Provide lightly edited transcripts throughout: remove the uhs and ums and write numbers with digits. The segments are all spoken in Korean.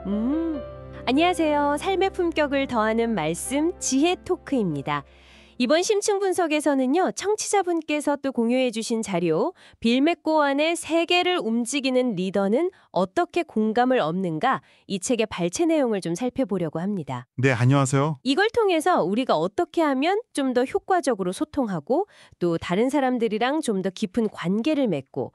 음, 안녕하세요. 삶의 품격을 더하는 말씀, 지혜 토크입니다. 이번 심층 분석에서는요, 청취자분께서 또 공유해 주신 자료, 빌 맥고완의 세계를 움직이는 리더는 어떻게 공감을 얻는가, 이 책의 발췌 내용을 좀 살펴보려고 합니다. 네, 안녕하세요. 이걸 통해서 우리가 어떻게 하면 좀 더 효과적으로 소통하고 또 다른 사람들이랑 좀 더 깊은 관계를 맺고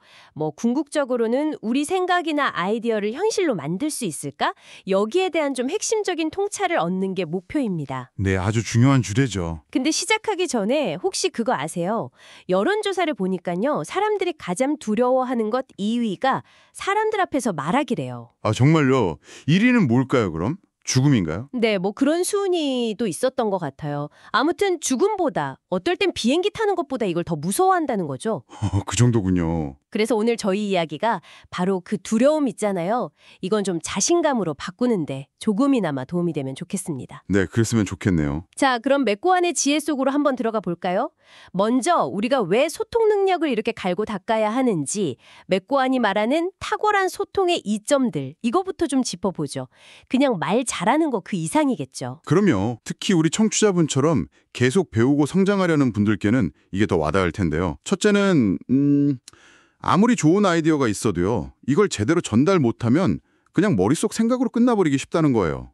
궁극적으로는 우리 생각이나 아이디어를 현실로 만들 수 있을까? 여기에 대한 좀 핵심적인 통찰을 얻는 게 목표입니다. 네, 아주 중요한 주제죠. 근데 시작하기 전에 혹시 그거 아세요? 여론조사를 보니까요. 사람들이 가장 두려워하는 것 2위가 사람들 앞에서 말하기래요. 아, 정말요? 1위는 뭘까요, 그럼? 죽음인가요? 네, 그런 순위도 있었던 것 같아요. 아무튼 죽음보다 어떨 땐 비행기 타는 것보다 이걸 더 무서워한다는 거죠. 그 정도군요. 그래서 오늘 저희 이야기가 바로 그 두려움 있잖아요. 이건 좀 자신감으로 바꾸는데 조금이나마 도움이 되면 좋겠습니다. 네, 그랬으면 좋겠네요. 자, 그럼 맥고완의 지혜 속으로 한번 들어가 볼까요? 먼저 우리가 왜 소통 능력을 이렇게 갈고 닦아야 하는지, 맥고완이 말하는 탁월한 소통의 이점들, 이거부터 좀 짚어보죠. 그냥 말 잘하는 거 그 이상이겠죠. 그럼요. 특히 우리 청취자분처럼 계속 배우고 성장하려는 분들께는 이게 더 와닿을 텐데요. 첫째는 아무리 좋은 아이디어가 있어도요. 이걸 제대로 전달 못하면 그냥 머릿속 생각으로 끝나버리기 쉽다는 거예요.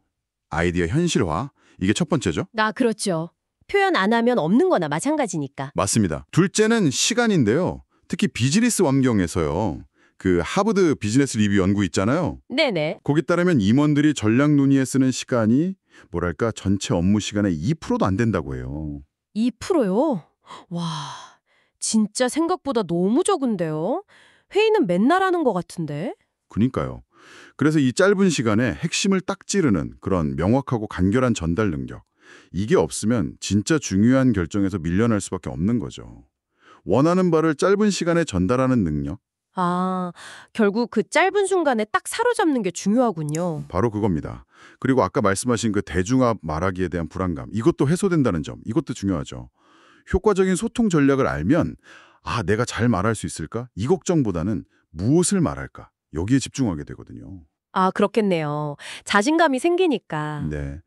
아이디어 현실화, 이게 첫 번째죠. 아, 그렇죠. 표현 안 하면 없는 거나 마찬가지니까. 맞습니다. 둘째는 시간인데요. 특히 비즈니스 환경에서요. 그 하버드 비즈니스 리뷰 연구 있잖아요. 네네. 거기 따르면 임원들이 전략 논의에 쓰는 시간이 뭐랄까 전체 업무 시간의 2%도 안 된다고 해요. 2%요? 와, 진짜 생각보다 너무 적은데요? 회의는 맨날 하는 것 같은데? 그니까요. 그래서 이 짧은 시간에 핵심을 딱 찌르는 그런 명확하고 간결한 전달 능력. 이게 없으면 진짜 중요한 결정에서 밀려날 수밖에 없는 거죠. 원하는 바를 짧은 시간에 전달하는 능력. 아, 결국 그 짧은 순간에 딱 사로잡는 게 중요하군요. 바로 그겁니다. 그리고 아까 말씀하신 그 대중앞 말하기에 대한 불안감. 이것도 해소된다는 점. 이것도 중요하죠. 효과적인 소통 전략을 알면 내가 잘 말할 수 있을까? 이 걱정보다는 무엇을 말할까? 여기에 집중하게 되거든요. 아, 그렇겠네요. 자신감이 생기니까. 네.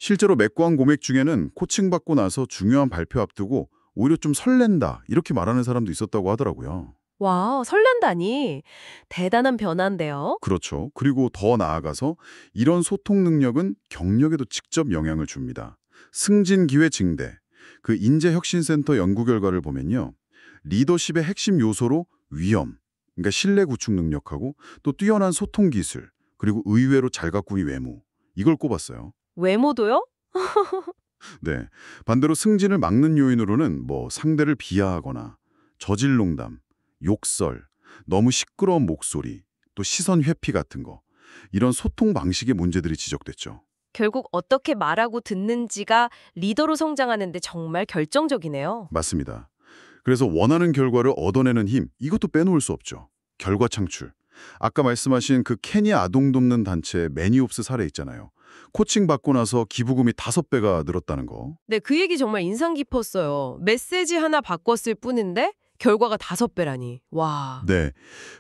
실제로 맥고한 고맥 중에는 코칭받고 나서 중요한 발표 앞두고 오히려 좀 설렌다 이렇게 말하는 사람도 있었다고 하더라고요. 와, 설렌다니. 대단한 변화인데요. 그렇죠. 그리고 더 나아가서 이런 소통 능력은 경력에도 직접 영향을 줍니다. 승진 기회 증대. 그 인재혁신센터 연구 결과를 보면요. 리더십의 핵심 요소로 위험, 그러니까 신뢰 구축 능력하고 또 뛰어난 소통 기술, 그리고 의외로 잘 가꾸기 외모. 이걸 꼽았어요. 외모도요? 네. 반대로 승진을 막는 요인으로는 상대를 비하하거나 저질 농담, 욕설, 너무 시끄러운 목소리, 또 시선 회피 같은 거. 이런 소통 방식의 문제들이 지적됐죠. 결국 어떻게 말하고 듣는지가 리더로 성장하는데 정말 결정적이네요. 맞습니다. 그래서 원하는 결과를 얻어내는 힘, 이것도 빼놓을 수 없죠. 결과 창출. 아까 말씀하신 그 케냐 아동 돕는 단체 매니옵스 사례 있잖아요. 코칭 받고 나서 기부금이 5배가 늘었다는 거. 네, 그 얘기 정말 인상 깊었어요. 메시지 하나 바꿨을 뿐인데 결과가 5배라니. 와. 네,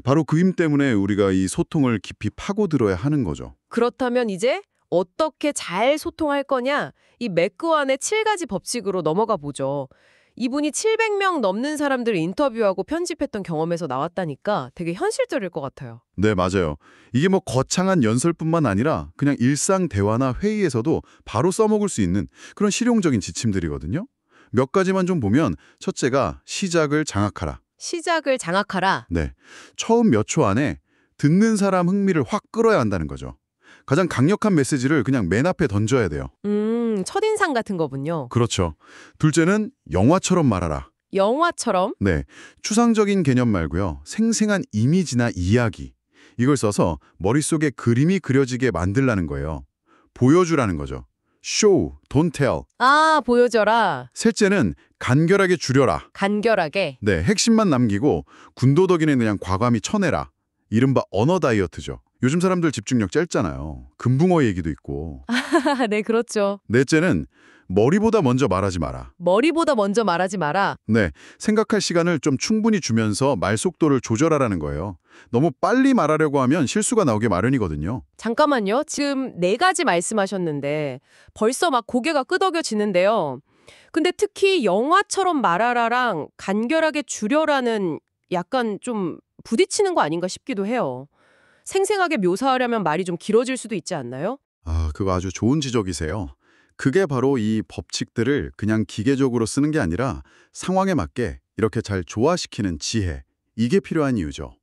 바로 그 힘 때문에 우리가 이 소통을 깊이 파고들어야 하는 거죠. 그렇다면 이제 어떻게 잘 소통할 거냐? 이 맥그완의 7가지 법칙으로 넘어가 보죠. 이분이 700명 넘는 사람들을 인터뷰하고 편집했던 경험에서 나왔다니까 되게 현실적일 것 같아요. 네, 맞아요. 이게 거창한 연설뿐만 아니라 그냥 일상 대화나 회의에서도 바로 써먹을 수 있는 그런 실용적인 지침들이거든요. 몇 가지만 좀 보면 첫째가 시작을 장악하라. 시작을 장악하라. 네, 처음 몇 초 안에 듣는 사람 흥미를 확 끌어야 한다는 거죠. 가장 강력한 메시지를 그냥 맨 앞에 던져야 돼요. 첫인상 같은 거군요. 그렇죠. 둘째는 영화처럼 말하라. 영화처럼? 네, 추상적인 개념 말고요. 생생한 이미지나 이야기. 이걸 써서 머릿속에 그림이 그려지게 만들라는 거예요. 보여주라는 거죠. Show, don't tell. 아, 보여줘라. 셋째는 간결하게 줄여라. 간결하게. 네, 핵심만 남기고 군더더기는 그냥 과감히 쳐내라. 이른바 언어 다이어트죠. 요즘 사람들 집중력 짧잖아요. 금붕어 얘기도 있고. 네, 그렇죠. 넷째는 머리보다 먼저 말하지 마라. 머리보다 먼저 말하지 마라. 네, 생각할 시간을 좀 충분히 주면서 말 속도를 조절하라는 거예요. 너무 빨리 말하려고 하면 실수가 나오기 마련이거든요. 잠깐만요. 지금 네 가지 말씀하셨는데 벌써 막 고개가 끄덕여지는데요. 근데 특히 영화처럼 말하라랑 간결하게 줄여라는 약간 좀 부딪히는 거 아닌가 싶기도 해요. 생생하게 묘사하려면 말이 좀 길어질 수도 있지 않나요? 아, 그거 아주 좋은 지적이세요. 그게 바로 이 법칙들을 그냥 기계적으로 쓰는 게 아니라 상황에 맞게 이렇게 잘 조화시키는 지혜, 이게 필요한 이유죠.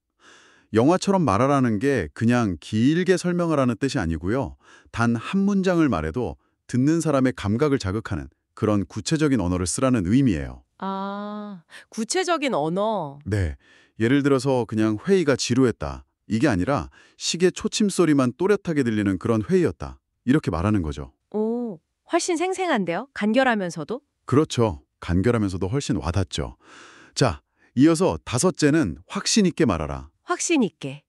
영화처럼 말하라는 게 그냥 길게 설명하라는 뜻이 아니고요. 단 한 문장을 말해도 듣는 사람의 감각을 자극하는 그런 구체적인 언어를 쓰라는 의미예요. 아, 구체적인 언어. 네, 예를 들어서 그냥 회의가 지루했다. 이게 아니라 시계 초침 소리만 또렷하게 들리는 그런 회의였다. 이렇게 말하는 거죠. 오, 훨씬 생생한데요? 간결하면서도? 그렇죠. 간결하면서도 훨씬 와닿죠. 자, 이어서 다섯째는 확신 있게 말하라. 확신 있게.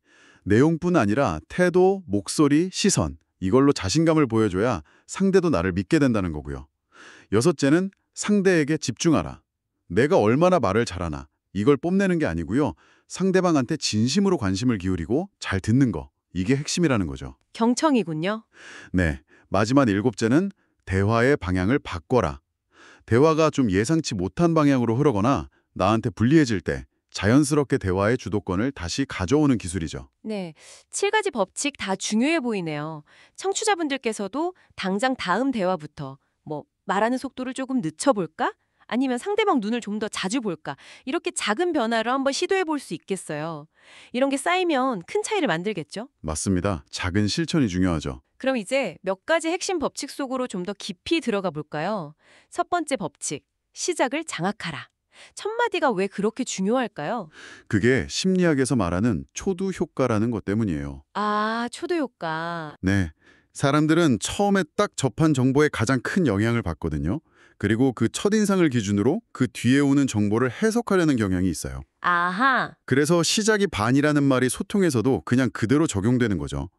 내용뿐 아니라 태도, 목소리, 시선 이걸로 자신감을 보여줘야 상대도 나를 믿게 된다는 거고요. 여섯째는 상대에게 집중하라. 내가 얼마나 말을 잘하나 이걸 뽐내는 게 아니고요. 상대방한테 진심으로 관심을 기울이고 잘 듣는 거. 이게 핵심이라는 거죠. 경청이군요. 네, 마지막 일곱째는 대화의 방향을 바꿔라. 대화가 좀 예상치 못한 방향으로 흐르거나 나한테 불리해질 때 자연스럽게 대화의 주도권을 다시 가져오는 기술이죠. 네, 7가지 법칙 다 중요해 보이네요. 청취자분들께서도 당장 다음 대화부터 말하는 속도를 조금 늦춰볼까? 아니면 상대방 눈을 좀 더 자주 볼까? 이렇게 작은 변화를 한번 시도해 볼 수 있겠어요. 이런 게 쌓이면 큰 차이를 만들겠죠? 맞습니다. 작은 실천이 중요하죠. 그럼 이제 몇 가지 핵심 법칙 속으로 좀 더 깊이 들어가 볼까요? 첫 번째 법칙, 시작을 장악하라. 첫 마디가 왜 그렇게 중요할까요? 그게 심리학에서 말하는 초두 효과라는 것 때문이에요. 아, 초도 효과. 네, 사람들은 처음에 딱 접한 정보에 가장 큰 영향을 받거든요. 그리고 그 첫인상을 기준으로 그 뒤에 오는 정보를 해석하려는 경향이 있어요. 아하. 그래서 시작이 반이라는 말이 소통에서도 그냥 그대로 적용되는 거죠.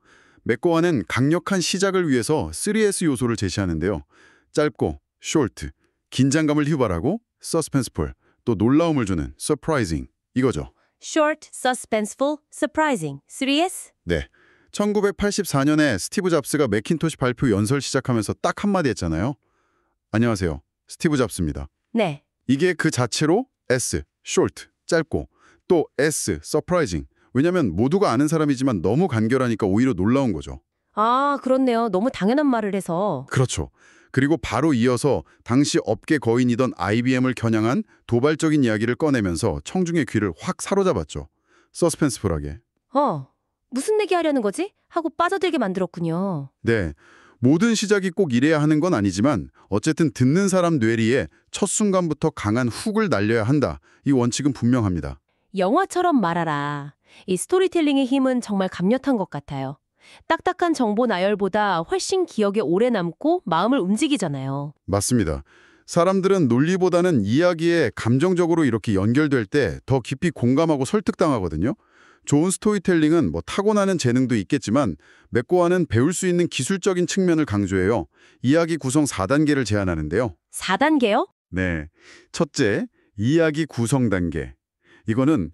맥고와는 강력한 시작을 위해서 3S 요소를 제시하는데요. 짧고, short, 긴장감을 유발하고, suspenseful, 또 놀라움을 주는 surprising, 이거죠. Short, suspenseful, surprising. 3S? 네, 1984년에 스티브 잡스가 매킨토시 발표 연설 시작하면서 딱 한마디 했잖아요. 안녕하세요, 스티브 잡스입니다. 네. 이게 그 자체로 S, short, 짧고, 또 S, surprising. 왜냐면 모두가 아는 사람이지만 너무 간결하니까 오히려 놀라운 거죠. 아, 그렇네요. 너무 당연한 말을 해서. 그렇죠. 그리고 바로 이어서 당시 업계 거인이던 IBM을 겨냥한 도발적인 이야기를 꺼내면서 청중의 귀를 확 사로잡았죠. 서스펜스풀하게. 무슨 얘기 하려는 거지? 하고 빠져들게 만들었군요. 네, 모든 시작이 꼭 이래야 하는 건 아니지만 어쨌든 듣는 사람 뇌리에 첫 순간부터 강한 훅을 날려야 한다. 이 원칙은 분명합니다. 영화처럼 말하라. 이 스토리텔링의 힘은 정말 강력한 것 같아요. 딱딱한 정보 나열보다 훨씬 기억에 오래 남고 마음을 움직이잖아요. 맞습니다. 사람들은 논리보다는 이야기에 감정적으로 이렇게 연결될 때 더 깊이 공감하고 설득당하거든요. 좋은 스토리텔링은 타고나는 재능도 있겠지만 맥고와는 배울 수 있는 기술적인 측면을 강조해요. 이야기 구성 4단계를 제안하는데요. 4단계요? 네, 첫째, 이야기 구성 단계. 이거는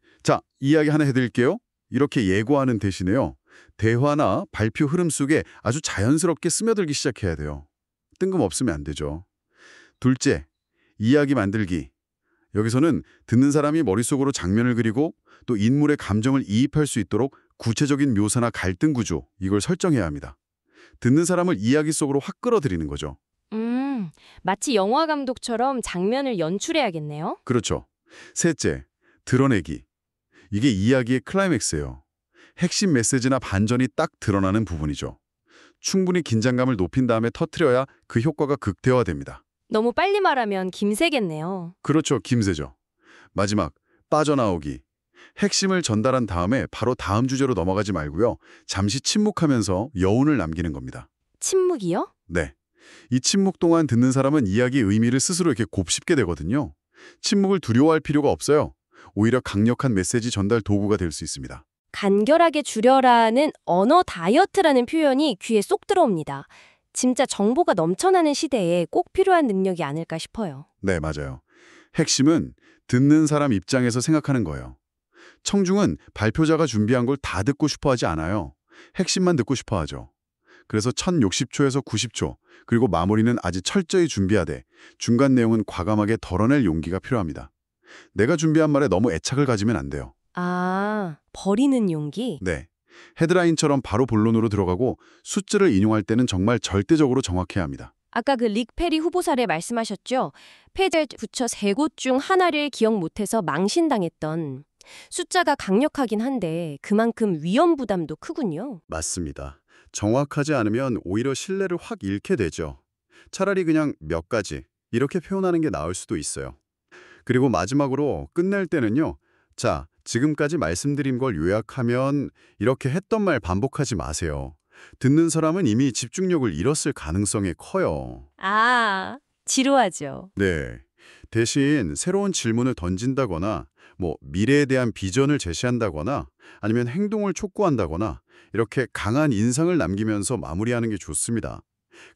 이야기 하나 해드릴게요. 이렇게 예고하는 대신에요. 대화나 발표 흐름 속에 아주 자연스럽게 스며들기 시작해야 돼요. 뜬금없으면 안 되죠. 둘째, 이야기 만들기. 여기서는 듣는 사람이 머릿속으로 장면을 그리고 또 인물의 감정을 이입할 수 있도록 구체적인 묘사나 갈등 구조, 이걸 설정해야 합니다. 듣는 사람을 이야기 속으로 확 끌어들이는 거죠. 마치 영화 감독처럼 장면을 연출해야겠네요. 그렇죠. 셋째, 드러내기. 이게 이야기의 클라이맥스예요. 핵심 메시지나 반전이 딱 드러나는 부분이죠. 충분히 긴장감을 높인 다음에 터트려야 그 효과가 극대화됩니다. 너무 빨리 말하면 김새겠네요. 그렇죠. 김새죠. 마지막, 빠져나오기. 핵심을 전달한 다음에 바로 다음 주제로 넘어가지 말고요. 잠시 침묵하면서 여운을 남기는 겁니다. 침묵이요? 네. 이 침묵 동안 듣는 사람은 이야기의 의미를 스스로 이렇게 곱씹게 되거든요. 침묵을 두려워할 필요가 없어요. 오히려 강력한 메시지 전달 도구가 될 수 있습니다. 간결하게 줄여라는 언어 다이어트라는 표현이 귀에 쏙 들어옵니다. 진짜 정보가 넘쳐나는 시대에 꼭 필요한 능력이 아닐까 싶어요. 네, 맞아요. 핵심은 듣는 사람 입장에서 생각하는 거예요. 청중은 발표자가 준비한 걸 다 듣고 싶어 하지 않아요. 핵심만 듣고 싶어 하죠. 그래서 1060초에서 90초, 그리고 마무리는 아주 철저히 준비하되 중간 내용은 과감하게 덜어낼 용기가 필요합니다. 내가 준비한 말에 너무 애착을 가지면 안 돼요. 아, 버리는 용기? 네. 헤드라인처럼 바로 본론으로 들어가고 숫자를 인용할 때는 정말 절대적으로 정확해야 합니다. 아까 그 릭 페리 후보 사례 말씀하셨죠? 페이지에 붙여 세 곳 중 하나를 기억 못해서 망신당했던. 숫자가 강력하긴 한데 그만큼 위험 부담도 크군요. 맞습니다. 정확하지 않으면 오히려 신뢰를 확 잃게 되죠. 차라리 그냥 몇 가지 이렇게 표현하는 게 나을 수도 있어요. 그리고 마지막으로 끝낼 때는요. 자, 지금까지 말씀드린 걸 요약하면 이렇게 했던 말 반복하지 마세요. 듣는 사람은 이미 집중력을 잃었을 가능성이 커요. 아, 지루하죠. 네. 대신 새로운 질문을 던진다거나 미래에 대한 비전을 제시한다거나 아니면 행동을 촉구한다거나 이렇게 강한 인상을 남기면서 마무리하는 게 좋습니다.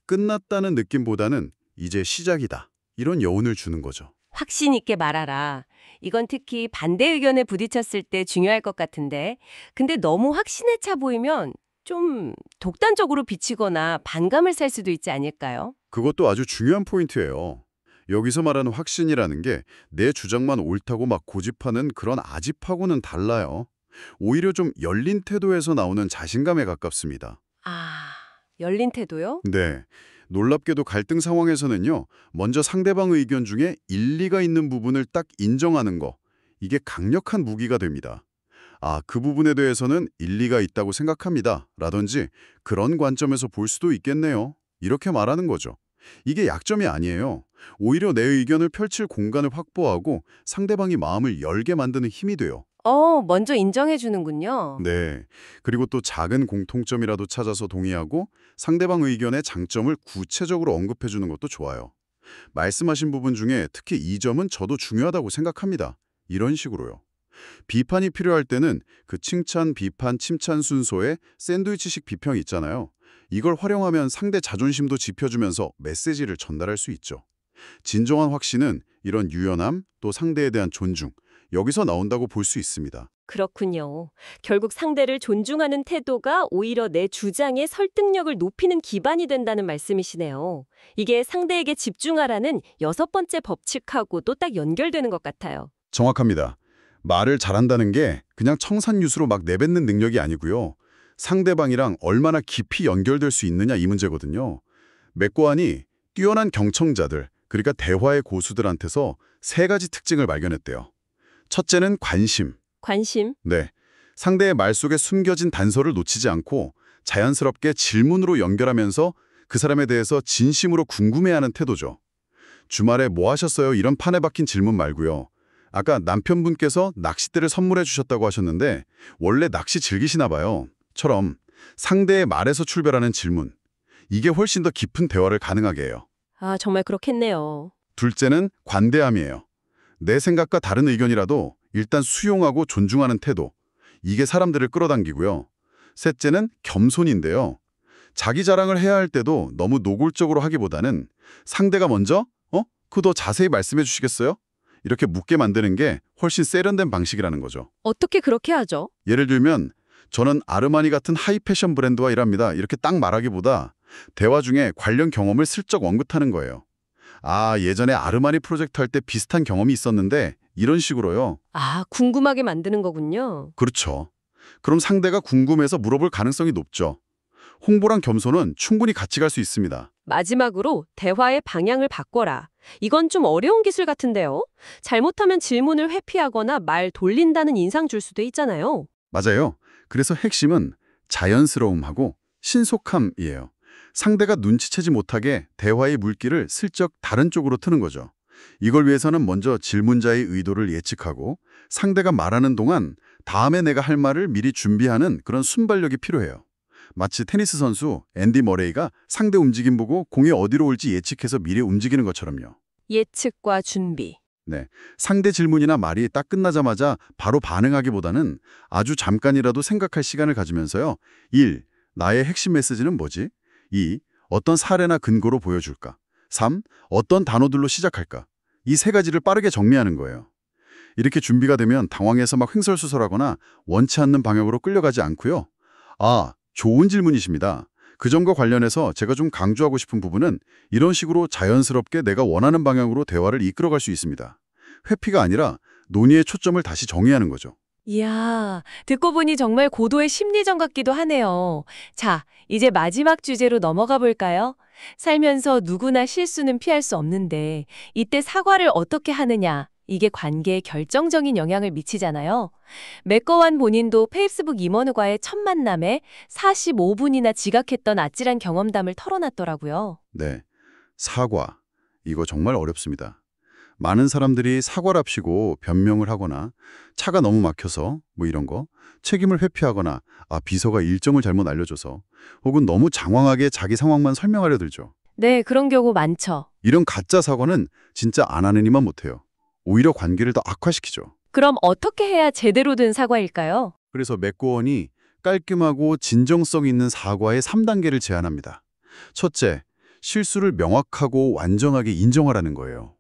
끝났다는 느낌보다는 이제 시작이다. 이런 여운을 주는 거죠. 확신 있게 말하라. 이건 특히 반대 의견에 부딪혔을 때 중요할 것 같은데. 근데 너무 확신에 차 보이면 좀 독단적으로 비치거나 반감을 살 수도 있지 않을까요? 그것도 아주 중요한 포인트예요. 여기서 말하는 확신이라는 게 내 주장만 옳다고 막 고집하는 그런 아집하고는 달라요. 오히려 좀 열린 태도에서 나오는 자신감에 가깝습니다. 아, 열린 태도요? 네. 놀랍게도 갈등 상황에서는요. 먼저 상대방 의견 중에 일리가 있는 부분을 딱 인정하는 거. 이게 강력한 무기가 됩니다. 아, 그 부분에 대해서는 일리가 있다고 생각합니다. 라든지 그런 관점에서 볼 수도 있겠네요. 이렇게 말하는 거죠. 이게 약점이 아니에요. 오히려 내 의견을 펼칠 공간을 확보하고 상대방이 마음을 열게 만드는 힘이 돼요. 먼저 인정해 주는군요. 네. 그리고 또 작은 공통점이라도 찾아서 동의하고 상대방 의견의 장점을 구체적으로 언급해 주는 것도 좋아요. 말씀하신 부분 중에 특히 이 점은 저도 중요하다고 생각합니다. 이런 식으로요. 비판이 필요할 때는 그 칭찬, 비판, 침찬 순서에 샌드위치식 비평이 있잖아요. 이걸 활용하면 상대 자존심도 지켜주면서 메시지를 전달할 수 있죠. 진정한 확신은 이런 유연함, 또 상대에 대한 존중, 여기서 나온다고 볼 수 있습니다. 그렇군요. 결국 상대를 존중하는 태도가 오히려 내 주장의 설득력을 높이는 기반이 된다는 말씀이시네요. 이게 상대에게 집중하라는 6번째 법칙하고도 딱 연결되는 것 같아요. 정확합니다. 말을 잘한다는 게 그냥 청산유수로 막 내뱉는 능력이 아니고요. 상대방이랑 얼마나 깊이 연결될 수 있느냐 이 문제거든요. 맥고안이 뛰어난 경청자들, 그러니까 대화의 고수들한테서 3가지 특징을 발견했대요. 첫째는 관심. 관심? 네. 상대의 말 속에 숨겨진 단서를 놓치지 않고 자연스럽게 질문으로 연결하면서 그 사람에 대해서 진심으로 궁금해하는 태도죠. 주말에 뭐 하셨어요? 이런 판에 박힌 질문 말고요. 아까 남편분께서 낚싯대를 선물해 주셨다고 하셨는데 원래 낚시 즐기시나 봐요. 처럼 상대의 말에서 출발하는 질문. 이게 훨씬 더 깊은 대화를 가능하게 해요. 아, 정말 그렇겠네요. 둘째는 관대함이에요. 내 생각과 다른 의견이라도 일단 수용하고 존중하는 태도. 이게 사람들을 끌어당기고요. 셋째는 겸손인데요. 자기 자랑을 해야 할 때도 너무 노골적으로 하기보다는 상대가 먼저 그거 더 자세히 말씀해 주시겠어요? 이렇게 묻게 만드는 게 훨씬 세련된 방식이라는 거죠. 어떻게 그렇게 하죠? 예를 들면 저는 아르마니 같은 하이 패션 브랜드와 일합니다. 이렇게 딱 말하기보다 대화 중에 관련 경험을 슬쩍 언급하는 거예요. 아, 예전에 아르마니 프로젝트 할 때 비슷한 경험이 있었는데 이런 식으로요. 아, 궁금하게 만드는 거군요. 그렇죠. 그럼 상대가 궁금해서 물어볼 가능성이 높죠. 홍보랑 겸손은 충분히 같이 갈 수 있습니다. 마지막으로 대화의 방향을 바꿔라. 이건 좀 어려운 기술 같은데요. 잘못하면 질문을 회피하거나 말 돌린다는 인상 줄 수도 있잖아요. 맞아요. 그래서 핵심은 자연스러움하고 신속함이에요. 상대가 눈치채지 못하게 대화의 물길을 슬쩍 다른 쪽으로 트는 거죠. 이걸 위해서는 먼저 질문자의 의도를 예측하고 상대가 말하는 동안 다음에 내가 할 말을 미리 준비하는 그런 순발력이 필요해요. 마치 테니스 선수 앤디 머레이가 상대 움직임 보고 공이 어디로 올지 예측해서 미리 움직이는 것처럼요. 예측과 준비. 네, 상대 질문이나 말이 딱 끝나자마자 바로 반응하기보다는 아주 잠깐이라도 생각할 시간을 가지면서요. 1. 나의 핵심 메시지는 뭐지? 2. 어떤 사례나 근거로 보여줄까? 3. 어떤 단어들로 시작할까? 이 세 가지를 빠르게 정리하는 거예요. 이렇게 준비가 되면 당황해서 막 횡설수설하거나 원치 않는 방향으로 끌려가지 않고요. 아, 좋은 질문이십니다. 그 점과 관련해서 제가 좀 강조하고 싶은 부분은 이런 식으로 자연스럽게 내가 원하는 방향으로 대화를 이끌어갈 수 있습니다. 회피가 아니라 논의의 초점을 다시 정의하는 거죠. 이야, 듣고 보니 정말 고도의 심리전 같기도 하네요. 자, 이제 마지막 주제로 넘어가 볼까요? 살면서 누구나 실수는 피할 수 없는데 이때 사과를 어떻게 하느냐, 이게 관계에 결정적인 영향을 미치잖아요. 맥거완 본인도 페이스북 임원과의 첫 만남에 45분이나 지각했던 아찔한 경험담을 털어놨더라고요. 네, 사과. 이거 정말 어렵습니다. 많은 사람들이 사과랍시고 변명을 하거나 차가 너무 막혀서 뭐 이런 거, 책임을 회피하거나 비서가 일정을 잘못 알려줘서 혹은 너무 장황하게 자기 상황만 설명하려 들죠. 네, 그런 경우 많죠. 이런 가짜 사과는 진짜 안 하는 이만 못해요. 오히려 관계를 더 악화시키죠. 그럼 어떻게 해야 제대로 된 사과일까요? 그래서 맥고원이 깔끔하고 진정성 있는 사과의 3단계를 제안합니다. 첫째, 실수를 명확하고 완전하게 인정하라는 거예요.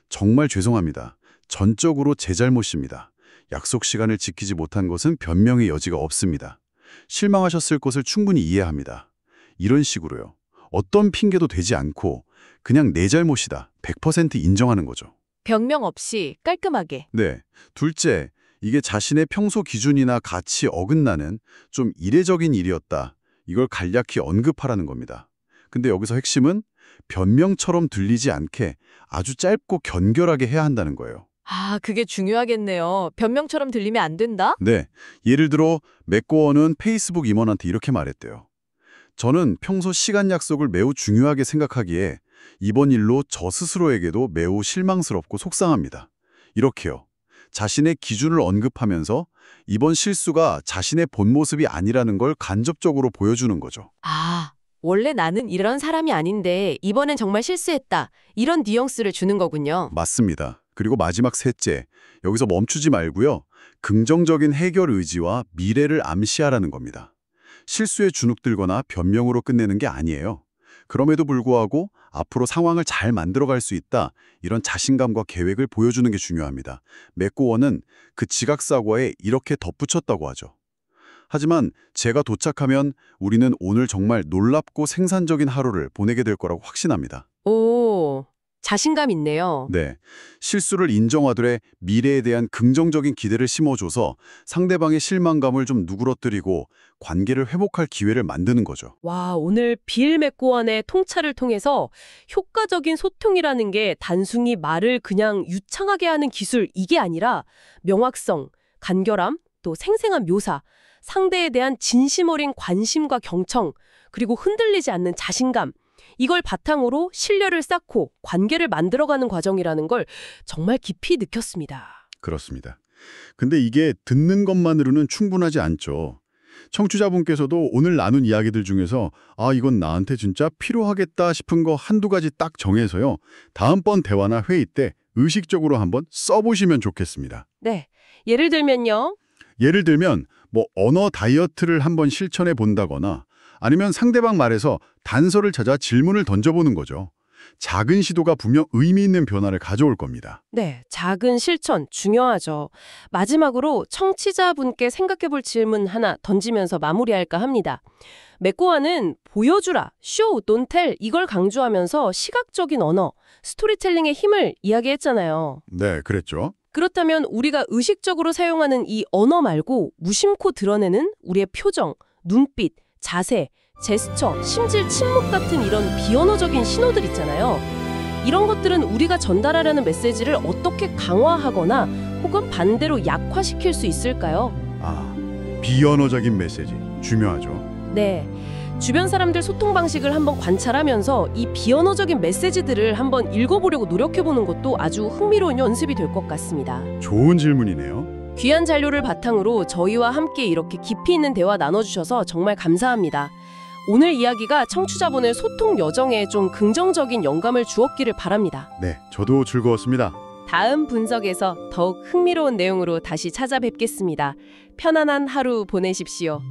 정말 죄송합니다. 전적으로 제 잘못입니다. 약속 시간을 지키지 못한 것은 변명의 여지가 없습니다. 실망하셨을 것을 충분히 이해합니다. 이런 식으로요. 어떤 핑계도 되지 않고 그냥 내 잘못이다. 100% 인정하는 거죠. 변명 없이 깔끔하게. 네. 둘째, 이게 자신의 평소 기준이나 가치 어긋나는 좀 이례적인 일이었다. 이걸 간략히 언급하라는 겁니다. 근데 여기서 핵심은 변명처럼 들리지 않게 아주 짧고 견결하게 해야 한다는 거예요. 아, 그게 중요하겠네요. 변명처럼 들리면 안 된다? 네. 예를 들어 맥고원은 페이스북 임원한테 이렇게 말했대요. 저는 평소 시간 약속을 매우 중요하게 생각하기에 이번 일로 저 스스로에게도 매우 실망스럽고 속상합니다. 이렇게요. 자신의 기준을 언급하면서 이번 실수가 자신의 본 모습이 아니라는 걸 간접적으로 보여주는 거죠. 아, 원래 나는 이런 사람이 아닌데 이번엔 정말 실수했다. 이런 뉘앙스를 주는 거군요. 맞습니다. 그리고 마지막 셋째, 여기서 멈추지 말고요. 긍정적인 해결 의지와 미래를 암시하라는 겁니다. 실수에 주눅들거나 변명으로 끝내는 게 아니에요. 그럼에도 불구하고 앞으로 상황을 잘 만들어갈 수 있다. 이런 자신감과 계획을 보여주는 게 중요합니다. 맥고원은 그 지각사고에 이렇게 덧붙였다고 하죠. 하지만 제가 도착하면 우리는 오늘 정말 놀랍고 생산적인 하루를 보내게 될 거라고 확신합니다. 오, 자신감 있네요. 네, 실수를 인정하되 미래에 대한 긍정적인 기대를 심어줘서 상대방의 실망감을 좀 누그러뜨리고 관계를 회복할 기회를 만드는 거죠. 와, 오늘 빌 맥고완의 통찰을 통해서 효과적인 소통이라는 게 단순히 말을 그냥 유창하게 하는 기술, 이게 아니라 명확성, 간결함, 또 생생한 묘사, 상대에 대한 진심 어린 관심과 경청, 그리고 흔들리지 않는 자신감, 이걸 바탕으로 신뢰를 쌓고 관계를 만들어가는 과정이라는 걸 정말 깊이 느꼈습니다. 그렇습니다. 근데 이게 듣는 것만으로는 충분하지 않죠. 청취자분께서도 오늘 나눈 이야기들 중에서 이건 나한테 진짜 필요하겠다 싶은 거 한두 가지 딱 정해서요. 다음번 대화나 회의 때 의식적으로 한번 써보시면 좋겠습니다. 네, 예를 들면요. 예를 들면 언어 다이어트를 한번 실천해 본다거나 아니면 상대방 말에서 단서를 찾아 질문을 던져보는 거죠. 작은 시도가 분명 의미 있는 변화를 가져올 겁니다. 네, 작은 실천 중요하죠. 마지막으로 청취자분께 생각해볼 질문 하나 던지면서 마무리할까 합니다. 맥고완은 보여주라, show, don't tell 이걸 강조하면서 시각적인 언어, 스토리텔링의 힘을 이야기했잖아요. 네, 그랬죠. 그렇다면 우리가 의식적으로 사용하는 이 언어 말고 무심코 드러내는 우리의 표정, 눈빛, 자세, 제스처, 심지어 침묵 같은 이런 비언어적인 신호들 있잖아요. 이런 것들은 우리가 전달하려는 메시지를 어떻게 강화하거나 혹은 반대로 약화시킬 수 있을까요? 비언어적인 메시지 중요하죠. 네. 주변 사람들 소통 방식을 한번 관찰하면서 이 비언어적인 메시지들을 한번 읽어보려고 노력해보는 것도 아주 흥미로운 연습이 될 것 같습니다. 좋은 질문이네요. 귀한 자료를 바탕으로 저희와 함께 이렇게 깊이 있는 대화 나눠주셔서 정말 감사합니다. 오늘 이야기가 청취자분의 소통 여정에 좀 긍정적인 영감을 주었기를 바랍니다. 네, 저도 즐거웠습니다. 다음 분석에서 더욱 흥미로운 내용으로 다시 찾아뵙겠습니다. 편안한 하루 보내십시오.